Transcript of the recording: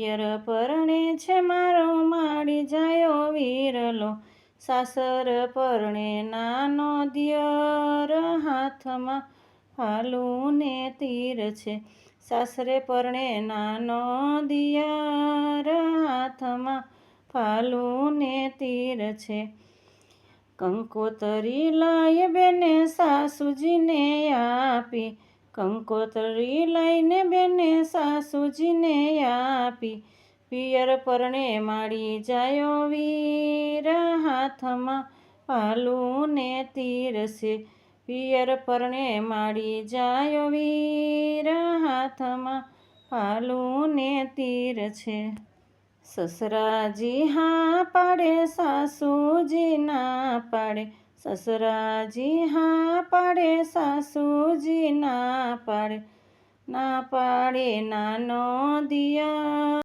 પિયર પરણે છે મારો માડી જાયો વીરલો, સાસર પરણે નાનો દિયર, હાથમાં ફાલું ને તીર છે. સાસરે પરણે નાનો દિયર, હાથમાં ફાલું ને તીર છે. કંકોતરી લઈ બેને સાસુજીને આપી, કંકોતરી લઈને બેને સાસુજીને આપી. પિયર પરણે માડી જાયો વીર, હાથમાં ફાલું ને તીર છે. પિયર પરણે માડી જાયો વીર, હાથમાં ફાલું ને તીર છે. સસરાજી હા પાડે, સાસુજી ના પાડે, સસરાજી હા પાડે, સાસુજી ના પાડે, ના પાડે નાનો દિયર